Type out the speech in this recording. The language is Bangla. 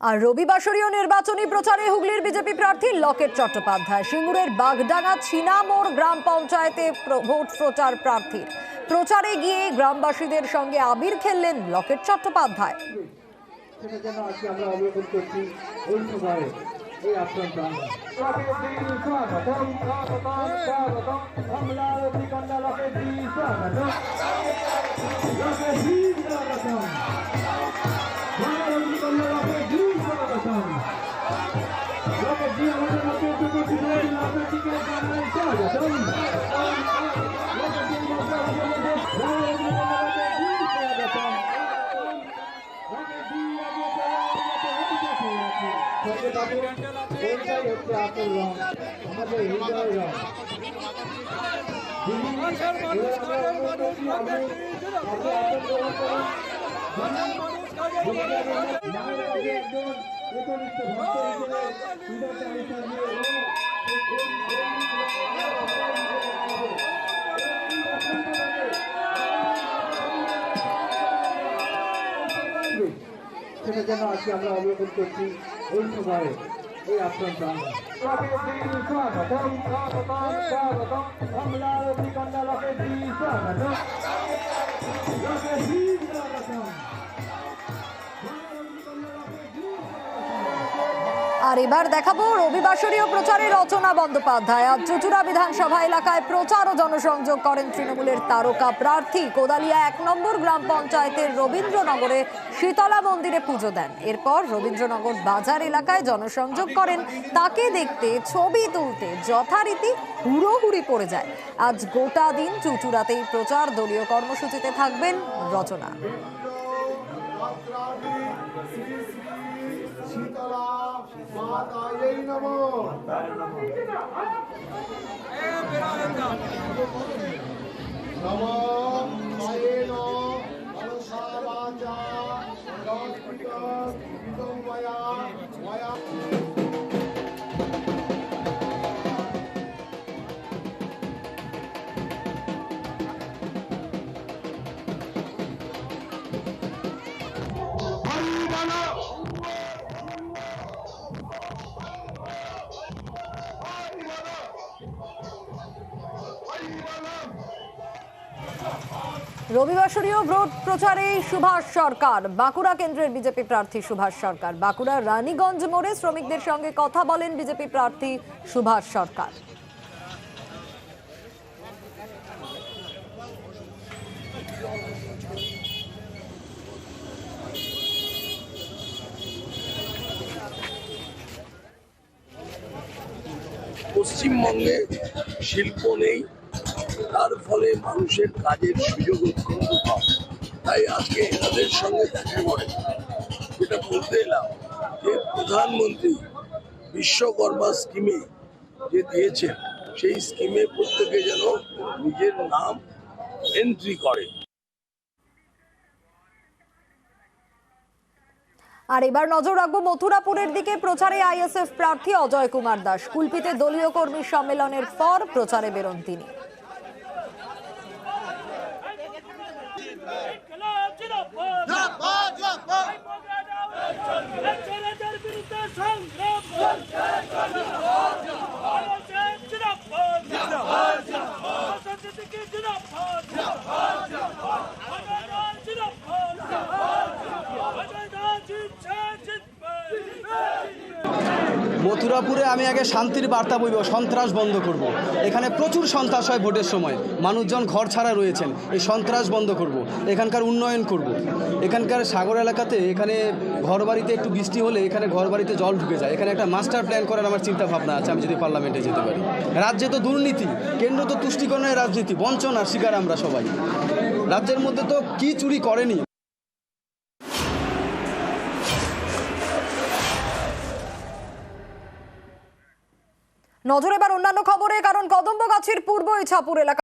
আর রবিবাসরীয় নির্বাচনী প্রচারে হুগলির বিজেপি প্রার্থী লকেট চট্টোপাধ্যায়। সিঙ্গুরের বাগডাঙ্গা ছিনামোড় গ্রাম পঞ্চায়েতে ভোট প্রচার প্রার্থীর। প্রচারে গিয়ে গ্রামবাসীদের সঙ্গে আবির খেললেন লকেট চট্টোপাধ্যায়। সেটা যেন আজকে আমরা অবলোকন করছি ওই সময়ে এই আক্রান্ত আর এবার দেখাবো রবিবাসরীয় প্রচারে রচনা বন্দ্যোপাধ্যায়। আজ চুচুড়া বিধানসভা এলাকায় প্রচার ও জনসংযোগ করেন তৃণমূলের তারকা প্রার্থী। কোদালিয়া ১ নম্বর গ্রাম পঞ্চায়েতের রবীন্দ্রনগরে শীতলা মন্দিরে পুজো দেন। এরপর রবীন্দ্রনগর বাজার এলাকায় জনসংযোগ করেন। তাকে দেখতে, ছবি তুলতে যথারীতি হুড়োহুড়ি পড়ে যায়। আজ গোটা দিন চুচুড়াতেই প্রচার। দলীয় কর্মসূচিতে থাকবেন রচনা। রবিবাসরীয় ভোট প্রচারে সুভাষ সরকার। বাঁকুড়া কেন্দ্রের বিজেপি প্রার্থী সুভাষ সরকার। বাঁকুড়ার রানীগঞ্জ মোড়ে শ্রমিকদের সঙ্গে কথা বলেন বিজেপি প্রার্থী সুভাষ সরকার। পশ্চিমবঙ্গে শিল্প নেই, তার ফলে মানুষের কাজের সুযোগ অত্যন্ত কম। তাই আজকে এনাদের সঙ্গে দেখা করে যেটা বলতে এলাম যে প্রধানমন্ত্রী বিশ্বকর্মা স্কিমে যে দিয়েছেন, সেই স্কিমে প্রত্যেকে যেন নিজের নাম এন্ট্রি করে। আর এবার নজর রাখবো মথুরাপুরের দিকে। প্রচারে আইএসএফ প্রার্থী অজয় কুমার দাস। কুলপিতে দলীয় কর্মী সম্মেলনের পর প্রচারে বেরোন তিনি। মথুরাপুরে আমি আগে শান্তির বার্তা বইব, সন্ত্রাস বন্ধ করব। এখানে প্রচুর সন্ত্রাস হয় ভোটের সময়, মানুষজন ঘর ছাড়া রয়েছেন। এই সন্ত্রাস বন্ধ করব, এখানকার উন্নয়ন করব। এখানকার সাগর এলাকাতে এখানে ঘরবাড়িতে একটু বৃষ্টি হলে এখানে ঘরবাড়িতে জল ঢুকে যায়। এখানে একটা মাস্টার প্ল্যান করার আমার চিন্তা ভাবনা আছে, আমি যদি পার্লামেন্টে যেতে পারি। রাজ্যে তো দুর্নীতি, কেন্দ্র তো তুষ্টিকরণের রাজনীতি, বঞ্চনার শিকার আমরা সবাই। রাজ্যের মধ্যে তো কি চুরি করেনি। নজর এবার অন্যান্য খবরে, কারণ কদম্বগাছির পূর্ব ইছাপুর এলাকা